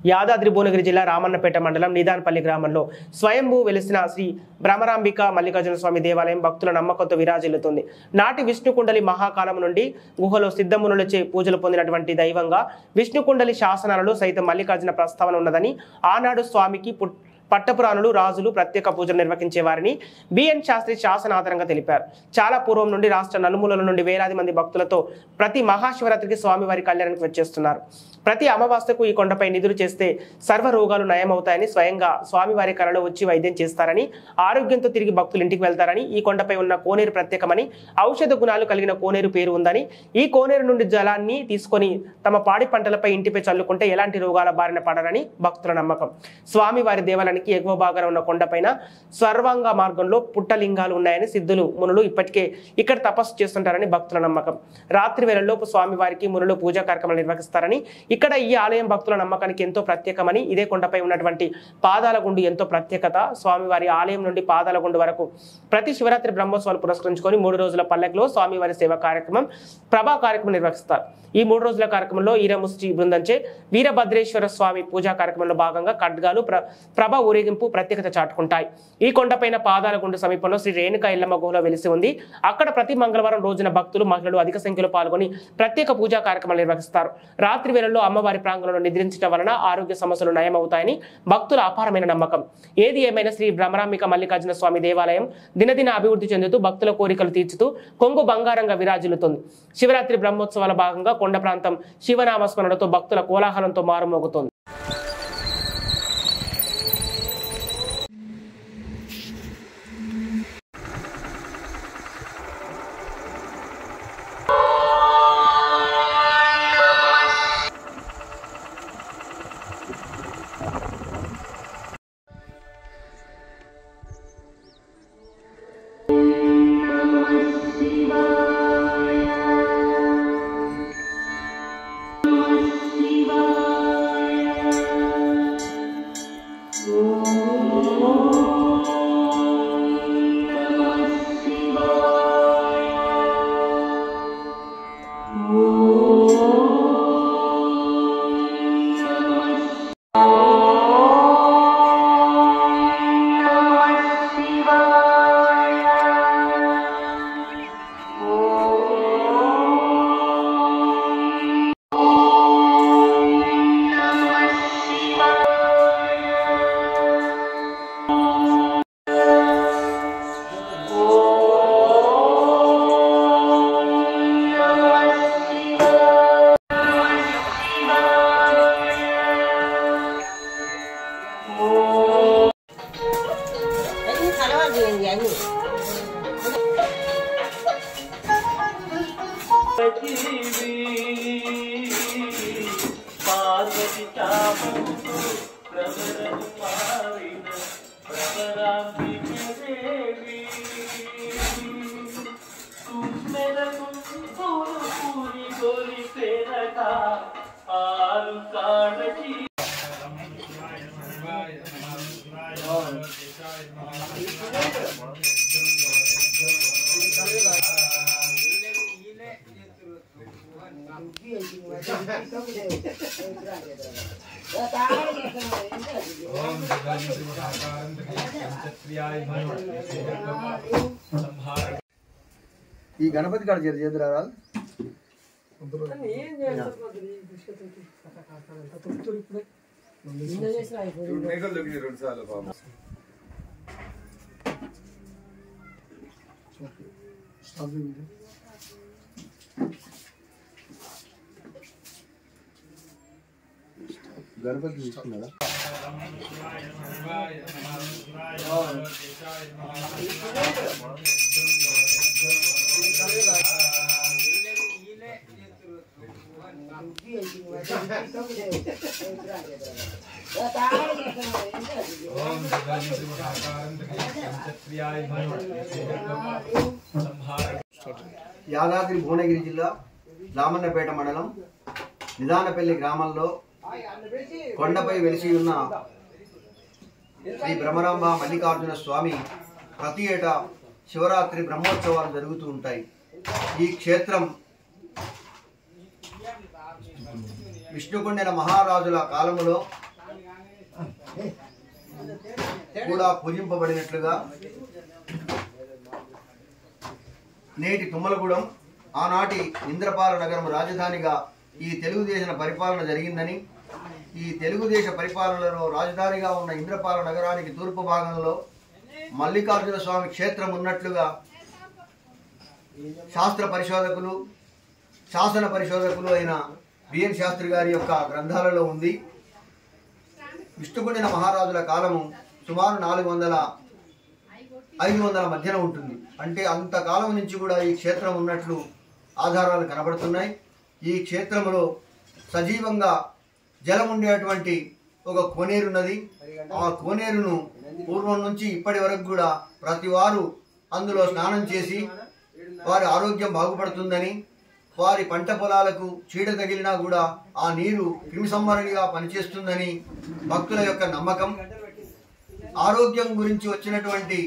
యాదాద్రి భువనగిరి జిల్లా రామన్నపేట మండలం నిదాన్పల్లి గ్రామంలో స్వయంభూ వెలిసిన శ్రీ భ్రమరాంబిక మల్లికార్జున స్వామి దేవాలయం భక్తుల నమ్మకంతో విరాజిల్లుతుంది. నాటి విష్ణుకుండలి మహాకాలం నుండి గుహలో సిద్ధమునులచే పూజలు పొందినటువంటి దైవంగా విష్ణుకుండలి శాసనాలలో సైతం మల్లికార్జున ప్రస్తావన ఉన్నదని ఆనాడు స్వామికి పట్టపురాణులు రాజులు ప్రత్యేక పూజలు నిర్వహించే వారిని బిఎన్ శాస్త్రి శాసన ఆధారంగా తెలిపారు. చాలా పూర్వం నుండి రాష్ట్ర నలుమూలల నుండి వేలాది మంది భక్తులతో ప్రతి మహాశివరాత్రికి స్వామివారి కళ్యాణానికి వచ్చేస్తున్నారు. ప్రతి అమావాస్యకు ఈ కొండపై నిధులు చేస్తే సర్వ రోగాలు నయమవుతాయని, స్వయంగా స్వామివారి కళలో వచ్చి వైద్యం చేస్తారని, ఆరోగ్యంతో తిరిగి భక్తులు ఇంటికి వెళ్తారని, ఈ కొండపై ఉన్న కోనేరు ప్రత్యేకమని, ఔషధ గుణాలు కలిగిన కోనేరు పేరు ఉందని, ఈ కోనేరు నుండి జలాన్ని తీసుకొని తమ పాడి పంటలపై ఇంటిపై చల్లుకుంటే ఎలాంటి రోగాల బారిన పడరని భక్తుల నమ్మకం. స్వామివారి దేవాలయానికి ఎగువ భాగాన ఉన్న కొండపైన స్వర్వాంగ మార్గంలో పుట్టలింగాలు ఉన్నాయని సిద్ధులు మునులు ఇప్పటికే ఇక్కడ తపస్సు చేస్తుంటారని భక్తుల నమ్మకం. రాత్రి వేళల్లోపు స్వామివారికి మునులు పూజా కార్యక్రమాలు నిర్వహిస్తారని, ఇక్కడ ఈ ఆలయం భక్తుల నమ్మకానికి ఎంతో ప్రత్యేకమని, ఇదే కొండపై ఉన్నటువంటి పాదాలగుండు ఎంతో ప్రత్యేకత. స్వామివారి ఆలయం నుండి పాదాలగుండు వరకు ప్రతి శివరాత్రి బ్రహ్మోత్సవాలు పురస్కరించుకొని 3 రోజుల పల్లకిలో స్వామివారి సేవా కార్యక్రమం ప్రభా కార్యక్రమం నిర్వహిస్తారు. ఈ 3 రోజుల కార్యక్రమంలో ఈరముష్టి బృందంచే వీరభద్రేశ్వర స్వామి పూజా కార్యక్రమంలో భాగంగా ఖడ్గాలు ప్రభ ఊరేగింపు ప్రత్యేకత చాటుకుంటాయి. ఈ కొండపైన పాదాలగుండు సమీపంలో శ్రీ రేణుకా ఎల్లమ్మ గుహలో వెలిసి ఉంది. అక్కడ ప్రతి మంగళవారం రోజున భక్తులు మహిళలు అధిక సంఖ్యలో పాల్గొని ప్రత్యేక పూజా కార్యక్రమాలు నిర్వహిస్తారు. రాత్రి వేళల్లో అమ్మవారి ప్రాంగణంలో నిద్రించడం వలన ఆరోగ్య సమస్యలు నయమవుతాయని భక్తుల అపారమైన నమ్మకం. ఏది ఏమైనా శ్రీ భ్రమరాంబిక మల్లికార్జున స్వామి దేవాలయం దినదిన అభివృద్ధి చెందుతూ భక్తుల కోరికలు తీర్చుతూ కొంగు బంగారంగా విరాజిల్లుతుంది. శివరాత్రి బ్రహ్మోత్సవాల భాగంగా కొండ ప్రాంతం శివనామస్మరణతో భక్తుల కోలాహలంతో మారుమోగుతుంది. ఈ గణపతి కాడ చేతురాలు గణపతి తీసుకున్నాడా? యాదాద్రి భువనగిరి జిల్లా రామన్నపేట మండలం నిదానపల్లి గ్రామంలో కొండపై వెలిసి ఉన్న శ్రీ భ్రమరాంబ మల్లికార్జున స్వామి ప్రతి ఏటా శివరాత్రి బ్రహ్మోత్సవాలు జరుగుతూ ఉంటాయి. ఈ క్షేత్రం విష్ణుకుండెన మహారాజుల కాలములో కూడా పూజింపబడినట్లుగా నేటి తుమ్మలగూడెం ఆనాటి ఇంద్రపాల నగరం రాజధానిగా ఈ తెలుగుదేశం పరిపాలన జరిగిందని, ఈ తెలుగుదేశ పరిపాలనలో రాజధానిగా ఉన్న ఇంద్రపాల నగరానికి తూర్పు భాగంలో మల్లికార్జున స్వామి క్షేత్రం ఉన్నట్లుగా శాస్త్ర పరిశోధకులు, శాసన పరిశోధకులు అయిన బిఎన్ శాస్త్రి గారి యొక్క గ్రంథాలలో ఉంది. విష్ణుకుండిన మహారాజుల కాలము సుమారు 400-500 మధ్యన ఉంటుంది. అంటే అంతకాలం నుంచి కూడా ఈ క్షేత్రం ఉన్నట్లు ఆధారాలు కనబడుతున్నాయి. ఈ క్షేత్రంలో సజీవంగా జలం ఉండేటువంటి ఒక కోనేరున్నది. ఆ కోనేరును పూర్వం నుంచి ఇప్పటి వరకు కూడా ప్రతి వారు అందులో స్నానం చేసి వారి ఆరోగ్యం బాగుపడుతుందని, వారి పంట పొలాలకు చీడ తగిలినా కూడా ఆ నీరు క్రిమి సంహారణిగా పనిచేస్తుందని భక్తుల యొక్క నమ్మకం. ఆరోగ్యం గురించి వచ్చినటువంటి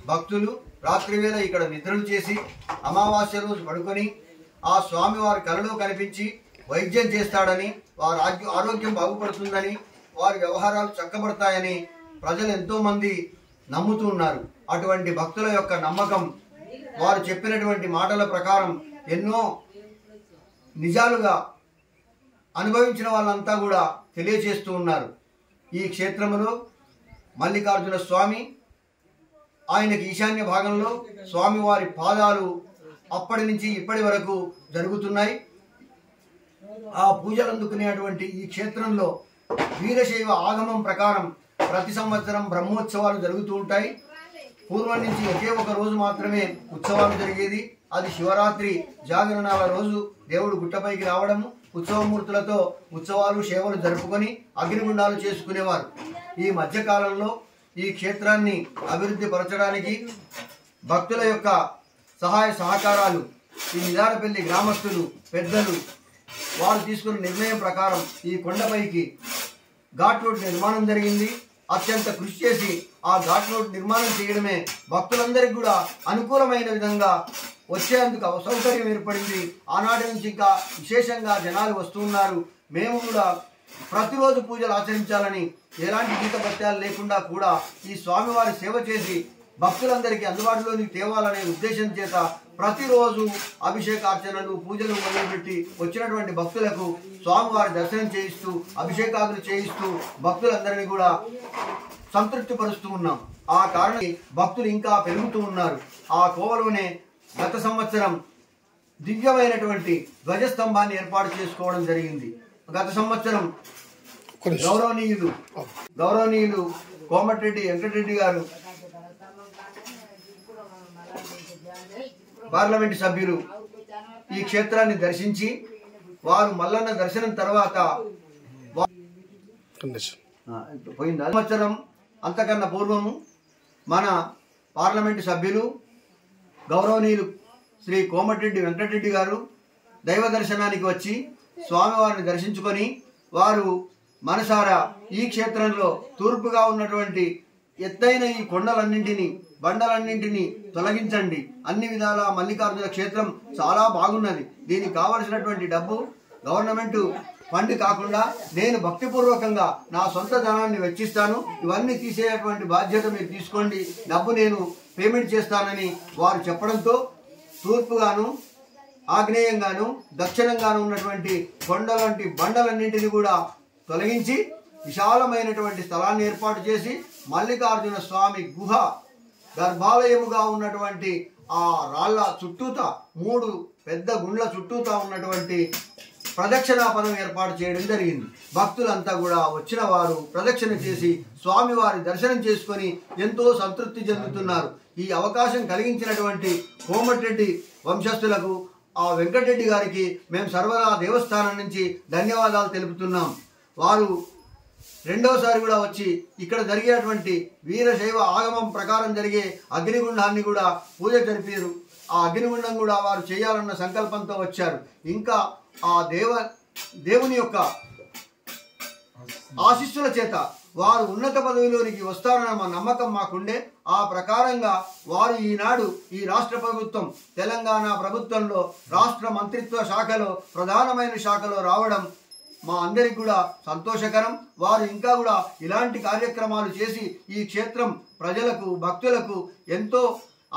భక్తులు రాత్రివేళ ఇక్కడ నిద్రలు చేసి అమావాస్య రోజు పడుకొని ఆ స్వామి వారి కలలో కనిపించి వైద్యం చేస్తాడని, వారి ఆరోగ్యం బాగుపడుతుందని, వారి వ్యవహారాలు చక్కబడతాయని ప్రజలు ఎంతో మంది నమ్ముతూ ఉన్నారు. అటువంటి భక్తుల యొక్క నమ్మకం, వారు చెప్పినటువంటి మాటల ప్రకారం ఎన్నో నిజాలుగా అనుభవించిన వాళ్ళంతా కూడా తెలియజేస్తూ ఉన్నారు. ఈ క్షేత్రంలో మల్లికార్జున స్వామి, ఆయనకి ఈశాన్య భాగంలో స్వామివారి పాదాలు అప్పటి నుంచి ఇప్పటి వరకు జరుగుతున్నాయి. ఆ పూజలు అందుకునేటువంటి ఈ క్షేత్రంలో వీరశైవ ఆగమం ప్రకారం ప్రతి సంవత్సరం బ్రహ్మోత్సవాలు జరుగుతూ ఉంటాయి. పూర్వం నుంచి ఒకే ఒక రోజు మాత్రమే ఉత్సవాలు జరిగేది. అది శివరాత్రి జాగరణాల రోజు దేవుడు గుట్టపైకి రావడము, ఉత్సవమూర్తులతో ఉత్సవాలు సేవలు జరుపుకొని అగ్నిగుండాలు చేసుకునేవారు. ఈ మధ్యకాలంలో ఈ క్షేత్రాన్ని అభివృద్ధి పరచడానికి భక్తుల యొక్క సహాయ సహకారాలు, ఈ నిదానపల్లి గ్రామస్తులు పెద్దలు వారు తీసుకున్న నిర్ణయం ప్రకారం ఈ కొండపైకి ఘాట్ రోడ్ నిర్మాణం జరిగింది. అత్యంత కృషి చేసి ఆ ఘాట్ రోడ్ నిర్మాణం చేయడమే భక్తులందరికీ కూడా అనుకూలమైన విధంగా వచ్చేందుకు సౌకర్యం ఏర్పడింది. ఆనాటి నుంచి ఇంకా విశేషంగా జనాలు వస్తూ ఉన్నారు. మేము కూడా ప్రతిరోజు పూజలు ఆచరించాలని, ఎలాంటి గీతపత్యాలు లేకుండా కూడా ఈ స్వామివారి సేవ చేసి భక్తులందరికీ అందుబాటులోనికి తేవాలనే ఉద్దేశం చేత ప్రతిరోజు అభిషేకార్చనలు పూజలు మొదలుపెట్టి వచ్చినటువంటి భక్తులకు స్వామివారి దర్శనం చేయిస్తూ అభిషేకాదులు చేయిస్తూ భక్తులందరినీ కూడా సంతృప్తి పరుస్తూ ఉన్నాం. ఆ కారణం భక్తులు ఇంకా పెరుగుతూ ఉన్నారు. ఆ కోవలోనే గత సంవత్సరం దివ్యమైనటువంటి ధ్వజస్తంభాన్ని ఏర్పాటు చేసుకోవడం జరిగింది. గత సంవత్సరం గౌరవనీయులు కోమటిరెడ్డి వెంకటరెడ్డి గారు పార్లమెంటు సభ్యులు ఈ క్షేత్రాన్ని దర్శించి వారు మల్లన్న దర్శనం తర్వాత పోయింది. సంవత్సరం అంతకన్నా పూర్వము మన పార్లమెంటు సభ్యులు గౌరవనీయులు శ్రీ కోమటిరెడ్డి వెంకటరెడ్డి గారు దైవ దర్శనానికి వచ్చి స్వామివారిని దర్శించుకొని వారు మనసారా ఈ క్షేత్రంలో తూర్పుగా ఉన్నటువంటి ఎత్తైన ఈ కొండలన్నింటినీ బండలన్నింటినీ తొలగించండి, అన్ని విధాల మల్లికార్జున క్షేత్రం చాలా బాగున్నది, దీనికి కావలసినటువంటి డబ్బు గవర్నమెంట్ ఫండ్ కాకుండా నేను భక్తిపూర్వకంగా నా సొంత ధనాన్ని వెచ్చిస్తాను, ఇవన్నీ తీసేటువంటి బాధ్యత మీరు తీసుకోండి, డబ్బు నేను పేమెంట్ చేస్తానని వారు చెప్పడంతో తూర్పుగాను ఆగ్నేయంగాను దక్షిణంగాను ఉన్నటువంటి కొండలంటి బండలన్నింటినీ కూడా తొలగించి విశాలమైనటువంటి స్థలాన్ని ఏర్పాటు చేసి మల్లికార్జున స్వామి గుహ గర్భాలయముగా ఉన్నటువంటి ఆ రాళ్ల చుట్టూత 3 పెద్ద గుండ్ల చుట్టూత ఉన్నటువంటి ప్రదక్షిణాపదం ఏర్పాటు చేయడం జరిగింది. భక్తులంతా కూడా వచ్చిన వారు ప్రదక్షిణ చేసి స్వామివారి దర్శనం చేసుకొని ఎంతో సంతృప్తి చెందుతున్నారు. ఈ అవకాశం కలిగించినటువంటి కోమటిరెడ్డి వంశస్థులకు, ఆ వెంకటరెడ్డి గారికి మేము సర్వదా దేవస్థానం నుంచి ధన్యవాదాలు తెలుపుతున్నాం. వారు రెండవసారి కూడా వచ్చి ఇక్కడ జరిగేటువంటి వీరశైవ ఆగమం ప్రకారం జరిగే అగ్నిగుండాన్ని కూడా పూజ జరిపారు. ఆ అగ్నిగుండం కూడా వారు చేయాలన్న సంకల్పంతో వచ్చారు. ఇంకా ఆ దేవుని యొక్క ఆశీస్సుల చేత వారు ఉన్నత పదవిలోనికి వస్తారన్న నమ్మకం మాకుండే. ఆ ప్రకారంగా వారు ఈనాడు ఈ రాష్ట్ర ప్రభుత్వం తెలంగాణ ప్రభుత్వంలో రాష్ట్ర మంత్రిత్వ శాఖలో ప్రధానమైన శాఖలో రావడం మా అందరికి కూడా సంతోషకరం. వారు ఇంకా కూడా ఇలాంటి కార్యక్రమాలు చేసి ఈ క్షేత్రం ప్రజలకు భక్తులకు ఎంతో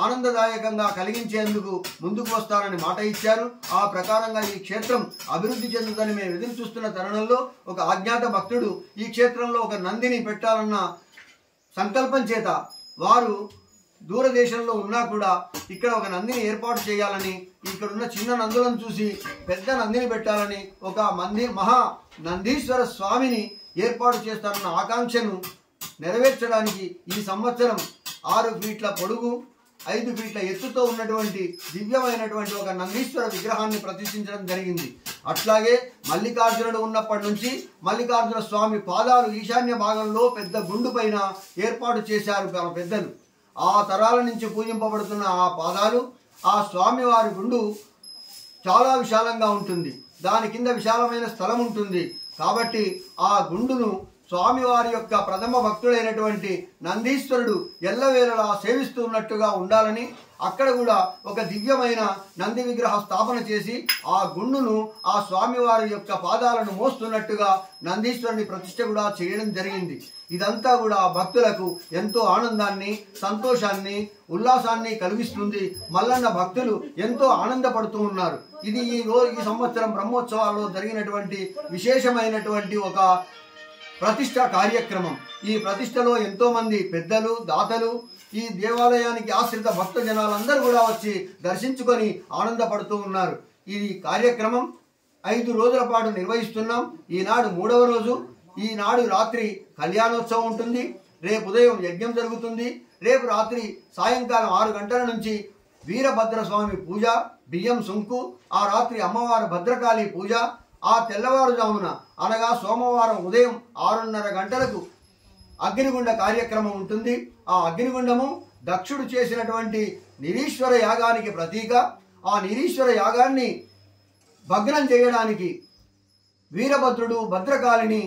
ఆనందదాయకంగా కలిగించేందుకు ముందుకు వస్తారని మాట ఇచ్చారు. ఆ ప్రకారంగా ఈ క్షేత్రం అభివృద్ధి చెందుతుందని మేము ఎదురు చూస్తున్న తరుణంలో ఒక అజ్ఞాత భక్తుడు ఈ క్షేత్రంలో ఒక నందిని పెట్టాలన్న సంకల్పం చేత వారు దూరదేశంలో ఉన్నా కూడా ఇక్కడ ఒక నందిని ఏర్పాటు చేయాలని, ఇక్కడ ఉన్న చిన్న నందులను చూసి పెద్ద నందిని పెట్టాలని, ఒక మహా నందీశ్వర స్వామిని ఏర్పాటు చేస్తారన్న ఆకాంక్షను నెరవేర్చడానికి ఈ సంవత్సరం 6 ఫీట్ల పొడుగు 5 ఫీట్ల ఎత్తుతో ఉన్నటువంటి దివ్యమైనటువంటి ఒక నందీశ్వర విగ్రహాన్ని ప్రతిష్ఠించడం జరిగింది. అట్లాగే మల్లికార్జునుడు ఉన్నప్పటి నుంచి మల్లికార్జున స్వామి పాదాలు ఈశాన్య భాగంలో పెద్ద గుండు పైన ఏర్పాటు చేశారు పెద్దలు. ఆ తరాల నుంచి పూజింపబడుతున్న ఆ పాదాలు, ఆ స్వామివారి గుండు చాలా విశాలంగా ఉంటుంది. దాని కింద విశాలమైన స్థలం ఉంటుంది. కాబట్టి ఆ గుండును స్వామివారి యొక్క ప్రథమ భక్తుడైనటువంటి నందీశ్వరుడు ఎల్లవేళలా సేవిస్తున్నట్టుగా ఉండాలని, అక్కడ కూడా ఒక దివ్యమైన నంది విగ్రహ స్థాపన చేసి ఆ గుండును ఆ స్వామివారి యొక్క పాదాలను మోస్తున్నట్టుగా నందీశ్వరుని ప్రతిష్ఠ కూడా చేయడం జరిగింది. ఇదంతా కూడా భక్తులకు ఎంతో ఆనందాన్ని, సంతోషాన్ని, ఉల్లాసాన్ని కలిగిస్తుంది. మల్లన్న భక్తులు ఎంతో ఆనందపడుతూ ఉన్నారు. ఇది ఈ సంవత్సరం బ్రహ్మోత్సవాల్లో జరిగినటువంటి విశేషమైనటువంటి ఒక ప్రతిష్ఠ కార్యక్రమం. ఈ ప్రతిష్టలో ఎంతో మంది పెద్దలు, దాతలు, ఈ దేవాలయానికి ఆశ్రిత భక్త జనాలందరూ కూడా వచ్చి దర్శించుకొని ఆనందపడుతూ ఉన్నారు. ఈ కార్యక్రమం 5 రోజుల పాటు నిర్వహిస్తున్నాం. ఈనాడు 3వ రోజు. ఈనాడు రాత్రి కళ్యాణోత్సవం ఉంటుంది. రేపు ఉదయం యజ్ఞం జరుగుతుంది. రేపు రాత్రి సాయంకాలం 6 గంటల నుంచి వీరభద్ర స్వామి పూజ, బియ్యం సుంకు, ఆ రాత్రి అమ్మవారి భద్రకాళి పూజ, ఆ తెల్లవారుజామున అనగా సోమవారం ఉదయం 6:30 గంటలకు అగ్నిగుండ కార్యక్రమం ఉంటుంది. ఆ అగ్నిగుండము దక్షుడు చేసినటువంటి నిరీశ్వర యాగానికి ప్రతీక. ఆ నిరీశ్వర యాగాన్ని భగ్నం చేయడానికి వీరభద్రుడు భద్రకాళిని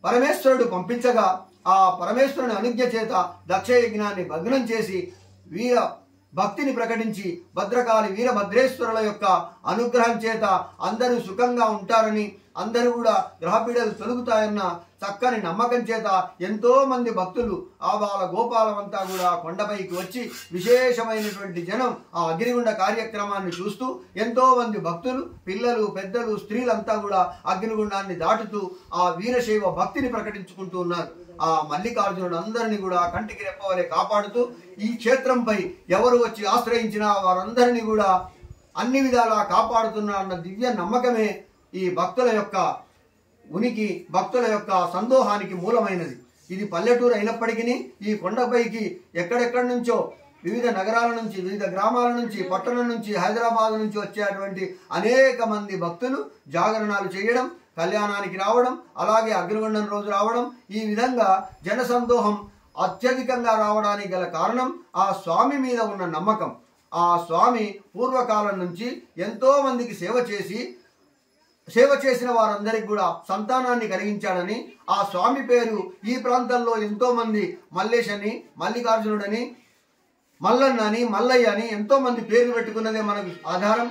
పరమేశ్వరుడు పంపించగా ఆ పరమేశ్వరుని అనుజ్ఞ చేత దక్ష యజ్ఞాన్ని భగ్నం చేసి వీర భక్తిని ప్రకటించి భద్రకాళి వీరభద్రేశ్వరుల యొక్క అనుగ్రహం చేత అందరూ సుఖంగా ఉంటారని, అందరూ కూడా గ్రహపీడలు తొలుగుతాయన్న చక్కని నమ్మకం చేత ఎంతో మంది భక్తులు ఆబాల గోపాలమంతా కూడా కొండపైకి వచ్చి విశేషమైనటువంటి జనం ఆ అగ్నిగుండ కార్యక్రమాన్ని చూస్తూ ఎంతో మంది భక్తులు, పిల్లలు, పెద్దలు, స్త్రీలంతా కూడా అగ్నిగుండాన్ని దాటుతూ ఆ వీరశైవ భక్తిని ప్రకటించుకుంటూ ఉన్నారు. ఆ మల్లికార్జునుడు అందరినీ కూడా కంటికి రెప్పవలే కాపాడుతూ ఈ క్షేత్రంపై ఎవరు వచ్చి ఆశ్రయించినా వారందరినీ కూడా అన్ని విధాలా కాపాడుతున్నా అన్న దివ్య నమ్మకమే ఈ భక్తుల యొక్క ఉనికి, భక్తుల యొక్క సందోహానికి మూలమైనది. ఇది పల్లెటూరు అయినప్పటికీ ఈ కొండపైకి ఎక్కడెక్కడి నుంచో వివిధ నగరాల నుంచి, వివిధ గ్రామాల నుంచి, పట్టణం నుంచి, హైదరాబాద్ నుంచి వచ్చేటువంటి అనేక మంది భక్తులు జాగరణాలు చేయడం, కళ్యాణానికి రావడం, అలాగే అగ్నిగుండం రోజు రావడం, ఈ విధంగా జనసందోహం అత్యధికంగా రావడానికి గల కారణం ఆ స్వామి మీద ఉన్న నమ్మకం. ఆ స్వామి పూర్వకాలం నుంచి ఎంతో మందికి సేవ చేసిన వారందరికి కూడా సంతానాన్ని కలిగించాడని, ఆ స్వామి పేరు ఈ ప్రాంతంలో ఎంతో మంది మల్లేశని, మల్లికార్జునుడని, మల్లన్నని, మల్లయ్య అని ఎంతో మంది పేర్లు పెట్టుకున్నదే మనకు ఆధారం.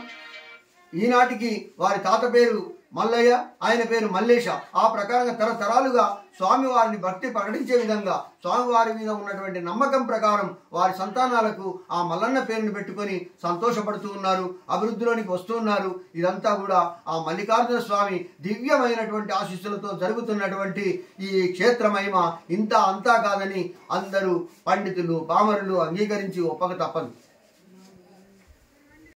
ఈనాటికి వారి తాత పేరు మల్లయ్య, ఆయన పేరు మల్లేశ. ఆ ప్రకారంగా తరతరాలుగా స్వామివారిని భక్తి ప్రకటించే విధంగా స్వామివారి మీద ఉన్నటువంటి నమ్మకం ప్రకారం వారి సంతానాలకు ఆ మల్లన్న పేరును పెట్టుకొని సంతోషపడుతూ ఉన్నారు, అభివృద్ధిలోనికి వస్తూ ఉన్నారు. ఇదంతా కూడా ఆ మల్లికార్జున స్వామి దివ్యమైనటువంటి ఆశీస్సులతో జరుగుతున్నటువంటి ఈ క్షేత్ర మహిమ ఇంత అంతా కాదని అందరూ పండితులు, పామరులు అంగీకరించి ఒప్పక తప్పదు.